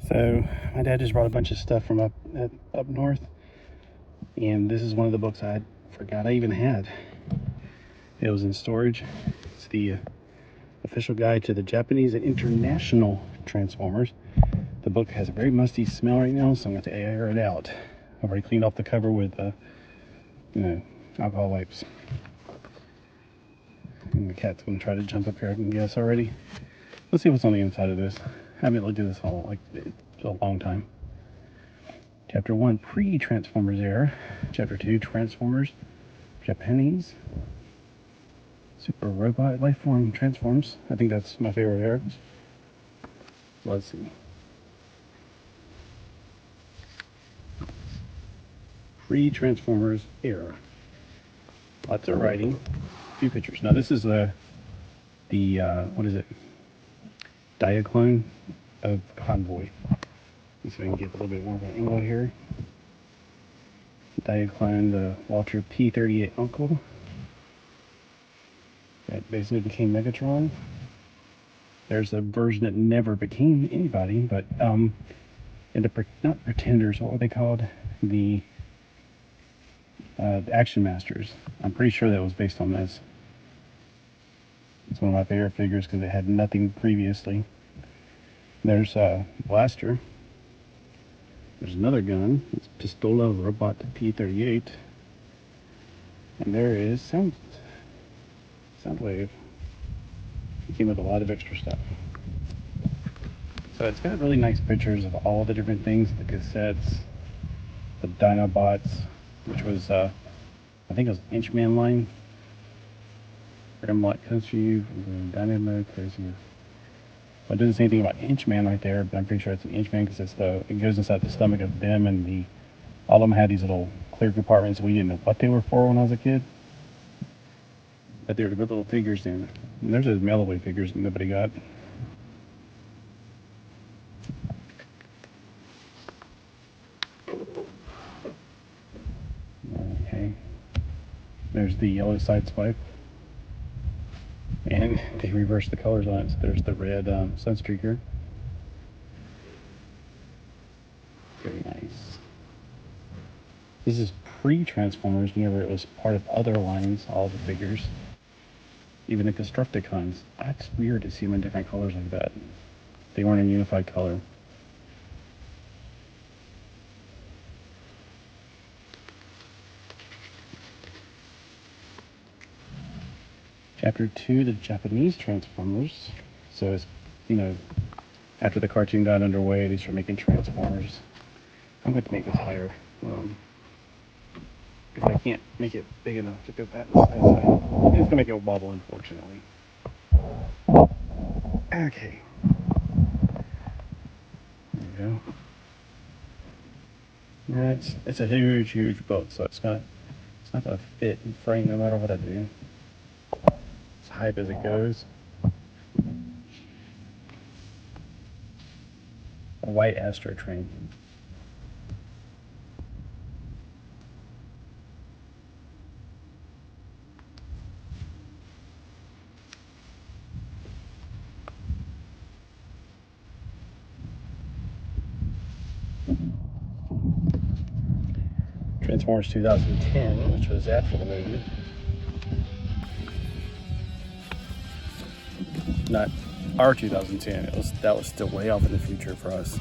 So my dad just brought a bunch of stuff from up north, and this is one of the books I forgot I even had. It was in storage. It's the official guide to the Japanese and international Transformers. The book has a very musty smell right now, so I'm going to air it out. I've already cleaned off the cover with alcohol wipes. And the cat's going to try to jump up here, I can guess already. Let's see what's on the inside of this. I haven't looked at this all like a long time. Chapter 1, pre-Transformers era. Chapter 2, Transformers, Japanese. Super robot lifeform transforms. I think that's my favorite era. Let's see. Pre-Transformers era. Lots of writing. A few pictures. Now this is the what is it? Diaclone of Convoy. So we can get a little bit more of an angle here. Diaclone, the Walter P-38 uncle. That basically became Megatron. There's a version that never became anybody, but and not Pretenders, what were they called? The Action Masters. I'm pretty sure that was based on this. It's one of my favorite figures because it had nothing previously. There's Blaster. There's another gun. It's Pistola Robot P-38. And there is Soundwave. It came with a lot of extra stuff. So it's got really nice pictures of all the different things, the cassettes, the Dinobots, which was, I think it was Inchman line. Grimlock Country, Dynamo, Crazy. Well, it doesn't say anything about Inchman right there, but I'm pretty sure it's an Inchman because it goes inside the stomach of them, and all of them had these little clear compartments. We didn't know what they were for when I was a kid, but they were good little figures in. And there's those mail-away figures that nobody got. Okay. There's the yellow Sideswipe. And they reversed the colors on it. So there's the red Sunstreaker. Very nice. This is pre-Transformers, whenever it was part of other lines, all the figures. Even the Constructicons. That's weird to see them in different colors like that. They weren't in unified color. Chapter 2, the Japanese Transformers. So it's, after the cartoon got underway, they started making Transformers. I'm going to make this higher. Because I can't make it big enough to go that side. It's going to make it wobble, unfortunately. Okay. There you go. Yeah, it's a huge boat, so it's not going to fit and frame no matter what I do. It's hype as it goes. A white Astro train. Transformers 2010, which was after the movie. Not our 2010. That was still way off in the future for us.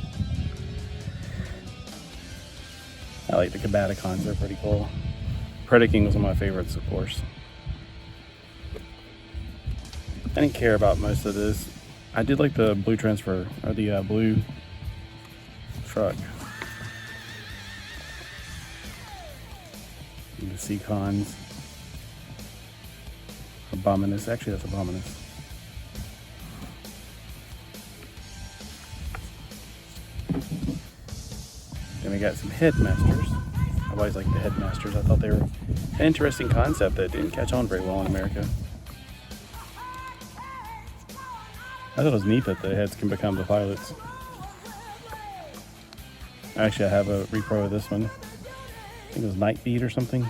I like the Combaticons, they're pretty cool. Predaking was one of my favorites, of course. I didn't care about most of this. I did like the blue transfer, or the blue truck. And the Seacons. Abominus, actually that's Abominus. Then we got some Headmasters. I've always liked the Headmasters. I thought they were an interesting concept that didn't catch on very well in America. I thought it was neat that the heads can become the pilots. Actually, I have a repro of this one. I think it was Nightbeat or something.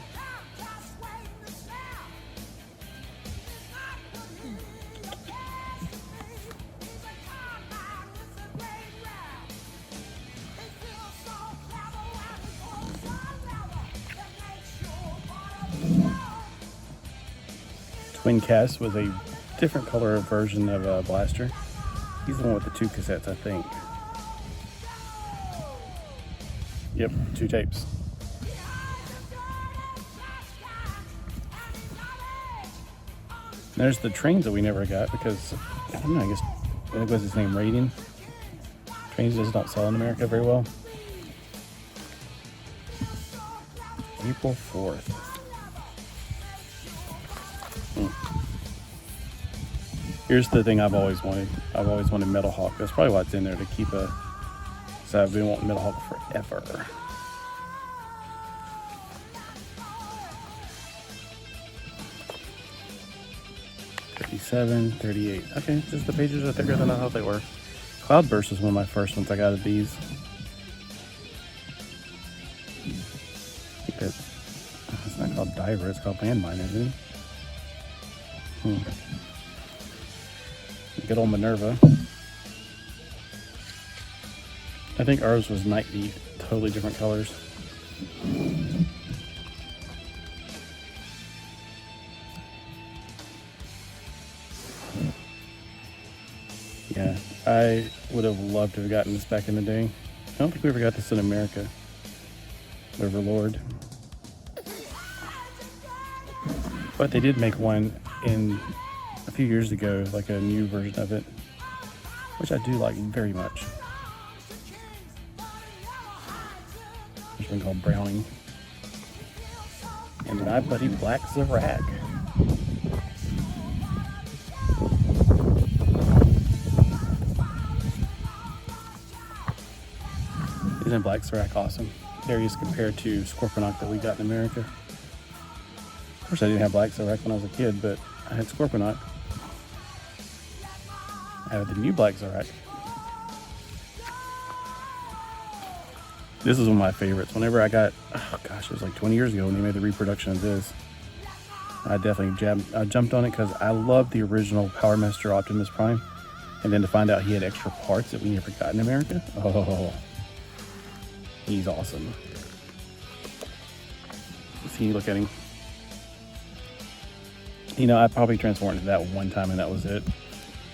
Twin Cass was a different color version of Blaster. He's the one with the 2 cassettes, I think. Yep, 2 tapes. There's the trains that we never got because, I don't know, I guess it was his name, Raiden. Trains does not sell in America very well. April 4th. Here's the thing I've always wanted. I've always wanted Metal Hawk. That's probably why it's in there, to keep a... So I've been wanting Metal Hawk forever. $37, $38. Okay, just the pages are thicker than I thought they were. Cloudburst was one of my first ones I got of these. I think it's not called Diver, it's called Landmine, isn't it? Good old Minerva. I think ours was 90 totally different colors. Yeah, I would have loved to have gotten this back in the day. I don't think we ever got this in America. Overlord. But they did make one in a few years ago, like a new version of it, which I do like very much. There's one called Browning. And my buddy Black Zarak. Isn't Black Zarak awesome? There he is compared to Scorponok that we got in America. Of course, I didn't have Black Zarak when I was a kid, but I had Scorponok. I had the new Black Zarak. This is one of my favorites. Whenever I got, oh gosh, it was like 20 years ago when they made the reproduction of this. I definitely jumped on it because I loved the original Power Master Optimus Prime. And then to find out he had extra parts that we never got in America. Oh, he's awesome. See, look at him. You know, I probably transformed into that one time and that was it.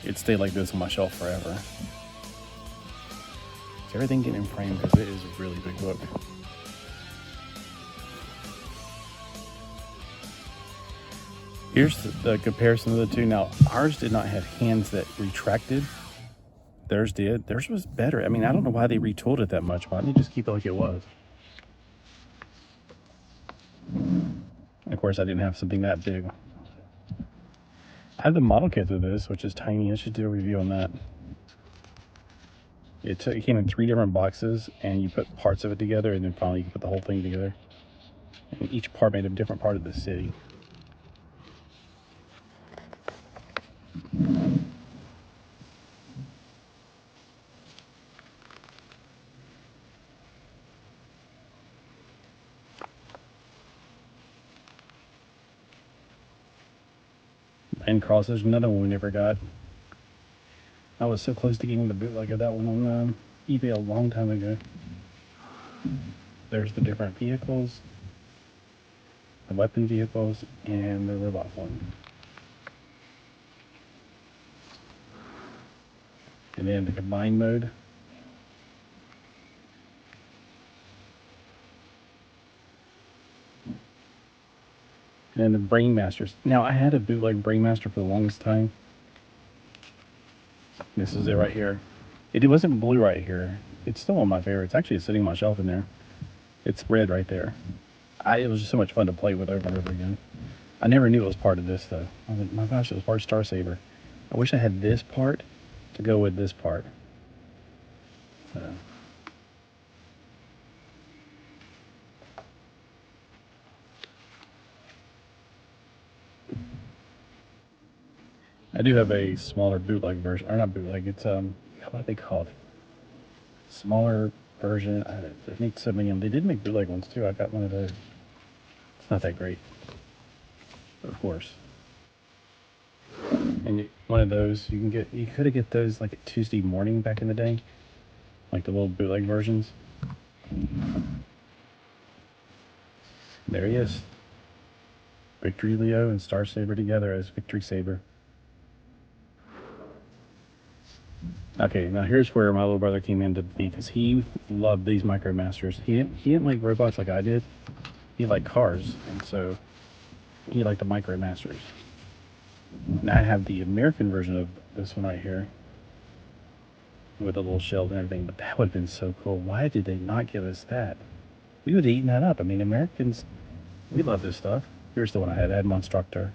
It stayed like this on my shelf forever. Is everything getting framed? Because it is a really big book. Here's the comparison of the two. Now, ours did not have hands that retracted. Theirs did. Theirs was better. I mean, I don't know why they retooled it that much. Why didn't they just keep it like it was? And of course, I didn't have something that big. I have the model kit of this, which is tiny. I should do a review on that. It came in 3 different boxes, and you put parts of it together, and then finally you put the whole thing together. And each part made a different part of the city. And Cross, there's another one we never got. I was so close to getting the bootleg of that one on eBay a long time ago. There's the different vehicles, the weapon vehicles, and the robot one. And then the combined mode. And the Brainmasters. Now, I had a bootleg Brainmaster for the longest time. This is it right here. It wasn't blue right here. It's still one of my favorites. Actually, it's sitting on my shelf in there. It's red right there. It was just so much fun to play with over and over again. I never knew it was part of this, though. I was like, my gosh, it was part of Star Saber. I wish I had this part to go with this part. I do have a smaller bootleg version, or not bootleg, it's, what are they called? Smaller version. I need so many of them. They did make bootleg ones too. I got one of those. It's not that great, of course. And one of those you could get those like a Tuesday morning back in the day, like the little bootleg versions. There he is. Victory Leo and Star Saber together as Victory Saber. Okay, now here's where my little brother came into because he loved these MicroMasters. He didn't like robots like I did. He liked cars, and so he liked the MicroMasters. And I have the American version of this one right here with a little shell and everything, but that would have been so cool. Why did they not give us that? We would have eaten that up. I mean, Americans, we love this stuff. Here's the one I had Monstructor.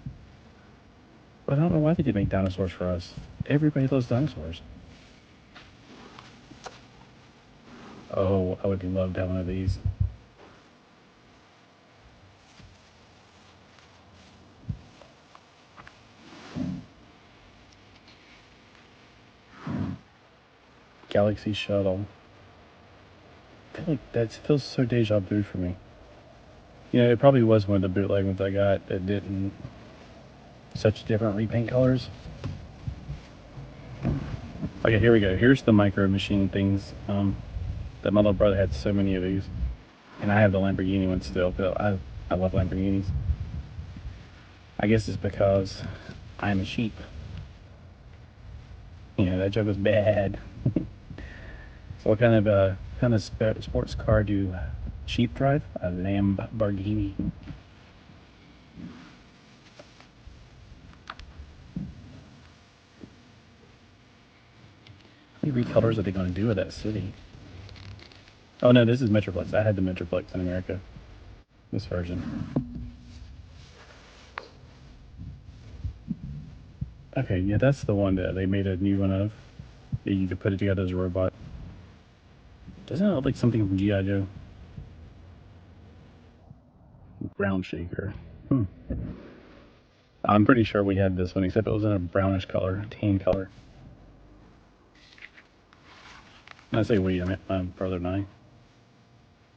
But I don't know why they didn't make dinosaurs for us. Everybody loves dinosaurs. Oh, I would love to have one of these. Galaxy Shuttle. I feel like that feels so deja vu for me. You know, it probably was one of the bootleg ones I got that didn't such different repaint colors. Okay, here we go. Here's the Micro Machine things. That my little brother had so many of these, and I have the Lamborghini one still. But I love Lamborghinis. I guess it's because I'm a sheep. Yeah, that joke was bad. So what kind of sports car do sheep drive? A Lamborghini. How many recolors are they going to do with that city? Oh no, this is Metroplex. I had the Metroplex in America. This version. Okay, yeah, that's the one that they made a new one of. That you could put it together as a robot. Doesn't it look like something from G.I. Joe? Ground Shaker. I'm pretty sure we had this one, except it was in a brownish color, tan color. When I say we, I meant my brother and I.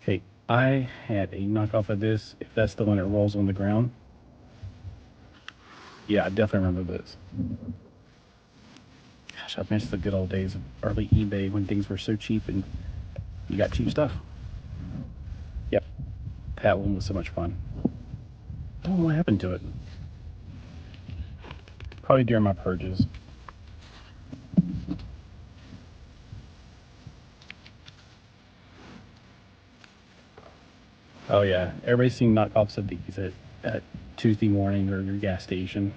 Okay, I had a knockoff of this, if that's the one that rolls on the ground. Yeah, I definitely remember this. Gosh, I miss the good old days of early eBay when things were so cheap and you got cheap stuff. Yep, that one was so much fun. I don't know what happened to it. Probably during my purges. Oh yeah, everybody's seen knockoffs of these at Tuesday morning or your gas station.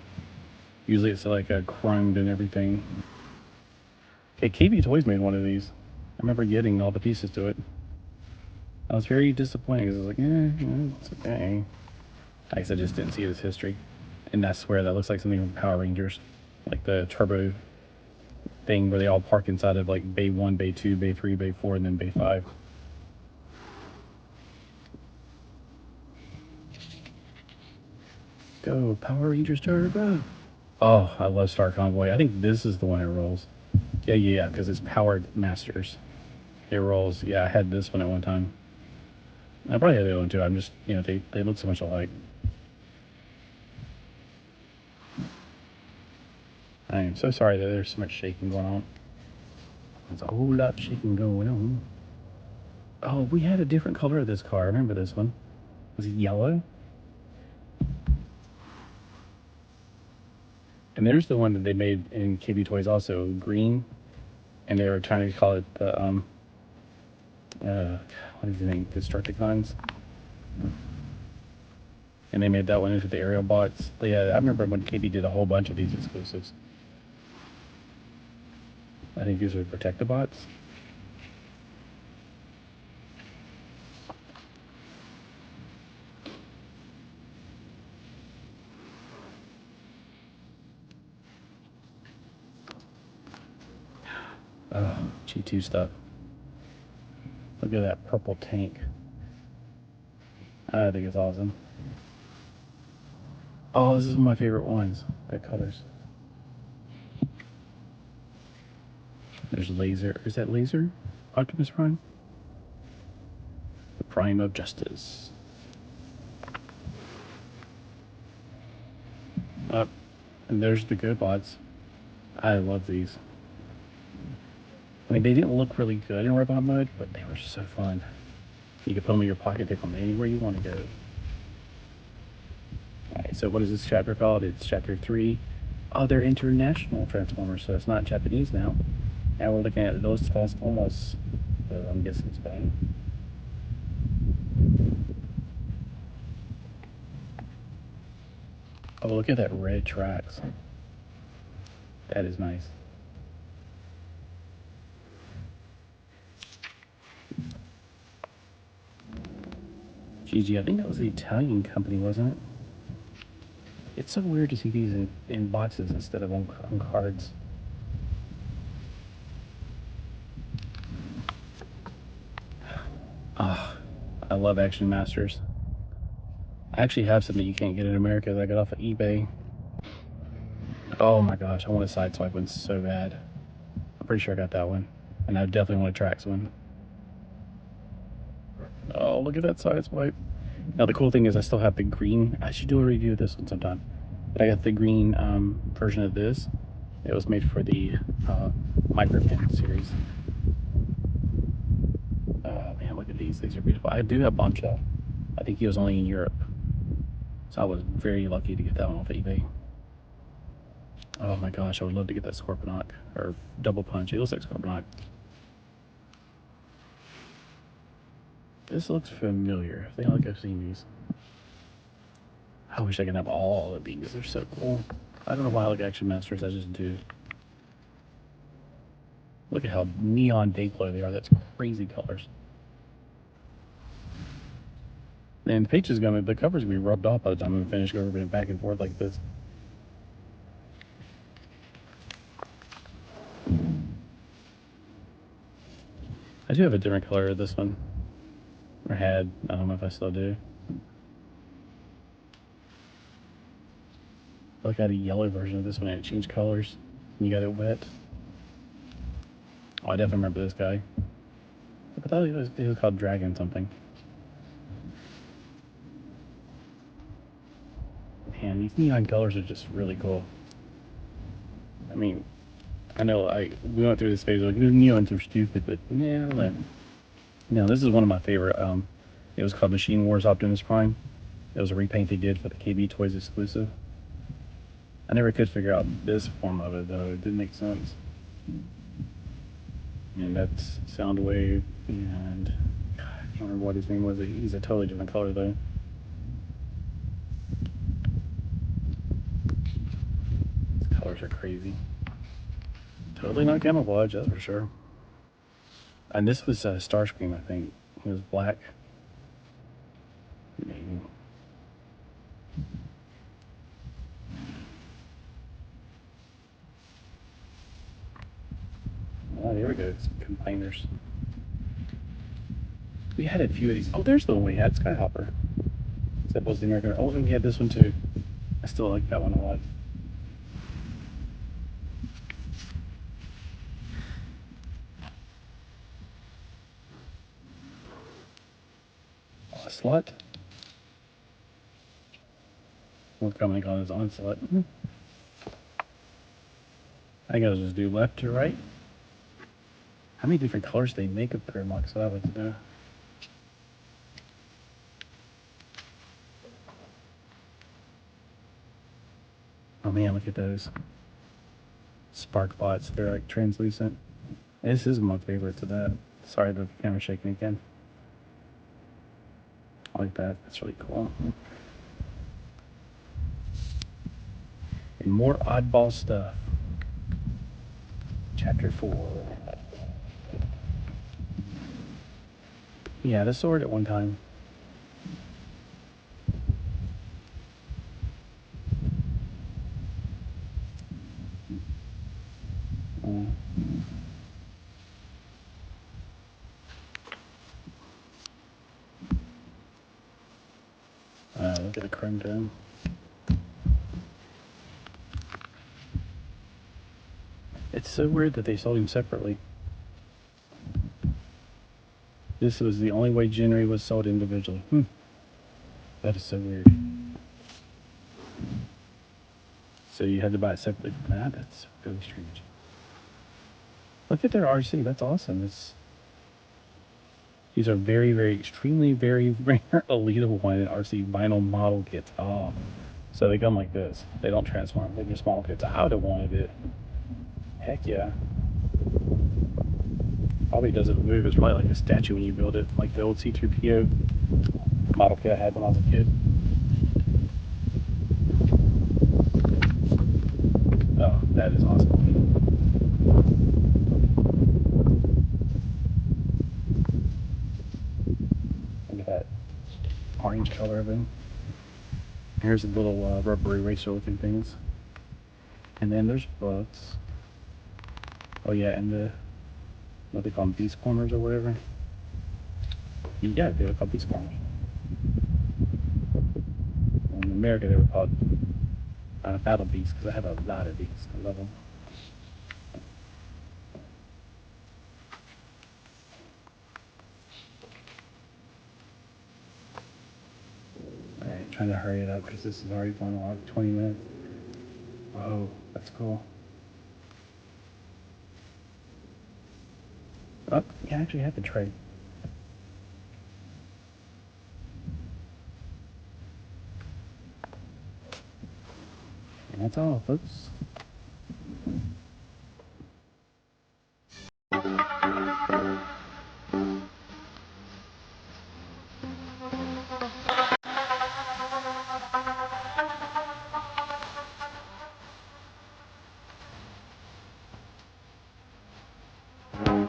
Usually it's like a chromed and everything. Okay, KB Toys made one of these. I remember getting all the pieces to it. I was very disappointed because I was like, it's okay. I guess I just didn't see it as history. And I swear that looks like something from Power Rangers. Like the turbo thing where they all park inside of like Bay 1, Bay 2, Bay 3, Bay 4, and then Bay 5. Go, Power Rangers Turbo! Oh, I love Star Convoy. I think this is the one that rolls. Yeah, because it's Powered Masters. It rolls. Yeah, I had this one at one time. I probably had the other one too. I'm just, they look so much alike. I am so sorry that there's so much shaking going on. There's a whole lot of shaking going on. Oh, we had a different color of this car. I remember this one. Was it yellow? And there's the one that they made in KB Toys also, green. And they were trying to call it the, what is the name? Destructicons. And they made that one into the aerial bots. Yeah, I remember when KB did a whole bunch of these exclusives. I think these are Protectobots. Oh, G2 stuff. Look at that purple tank. I think it's awesome. Oh, this is one of my favorite ones. The colors. There's Laser. Is that Laser? Optimus Prime? The Prime of Justice. And there's the GoBots. I love these. I mean, they didn't look really good in robot mode, but they were so fun. You could put them in your pocket, take them anywhere you want to go. Alright, So what is this chapter called? It's chapter 3. Oh, they're international Transformers, so it's not Japanese now. Now we're looking at Los Transformers. So I'm guessing Spain. Oh, look at that red tracks. That is nice. GG, I think that was the Italian company, wasn't it? It's so weird to see these in boxes instead of on cards. Ah, I love Action Masters. I actually have some that you can't get in America that I got off of eBay. Oh my gosh, I want a Sideswipe one so bad. I'm pretty sure I got that one. And I definitely want a Trax one. Oh, look at that Sideswipe. Now the cool thing is I still have the green. I should do a review of this one sometime. But I got the green version of this. It was made for the Microman series. Oh man, look at these. These are beautiful. I do have Bombshell. I think he was only in Europe. So I was very lucky to get that one off of eBay. Oh my gosh, I would love to get that Scorponok or Double Punch. It looks like Scorponok. This looks familiar. I think I've seen these. I wish I could have all of these. They're so cool. I don't know why I like Action Masters. I just do. Look at how neon Dayplo they are. That's crazy colors. And the pages the cover's gonna be rubbed off by the time I'm finished going back and forth like this. I do have a different color of this one. Or had. I don't know if I still do. I got a yellow version of this one and it changed colors. And you got it wet. Oh, I definitely remember this guy. I thought he was called Dragon something. Man, these neon colors are just really cool. I mean, I know we went through this phase like neons are stupid, but no, this is one of my favorite. It was called Machine Wars Optimus Prime. It was a repaint they did for the KB Toys exclusive. I never could figure out this form of it though. It didn't make sense. And that's Soundwave, and I don't remember what his name was. He's a totally different color though. These colors are crazy. Totally not camouflage, that's for sure. And this was Starscream, I think. It was black. Maybe. Oh, here we go. Some combiners. We had a few of these. Oh, there's the one we had, Skyhopper. Except it was the American. Oh, and we had this one too. I still like that one a lot. Onslaught. What company called this Onslaught? I think I'll just do left to right. How many different colors they make of Grimlock? So I would know. Oh man, look at those spark bots. They're like translucent. This is my favorite to that. Sorry, the camera's shaking again. I like that. That's really cool. And more oddball stuff. Chapter 4. Yeah, the sword at one time. Look at the chrome dome. It's so weird that they sold him separately. This was the only way Jinri was sold individually. That is so weird. So you had to buy it separately from that? That's really strange. Look at their RC. That's awesome. These are very, very, extremely, very rare Elita 1 RC vinyl model kits. Oh, So they come like this. They don't transform. They're just small pits. I would have wanted it. Heck yeah. Probably doesn't move. It's probably like a statue when you build it, like the old C-3PO model kit I had when I was a kid. Oh, that is awesome. Look at that orange color of him. Here's the little rubber eraser looking things. And then there's books. Oh yeah, and the, what they call them, beast corners or whatever. Yeah, they were called beast corners. In America they were called battle beasts, because I have a lot of these. I love them. Alright, trying to hurry it up because this is already going on 20 minutes. Whoa, that's cool. Oh, you actually have the tray. And that's all, folks.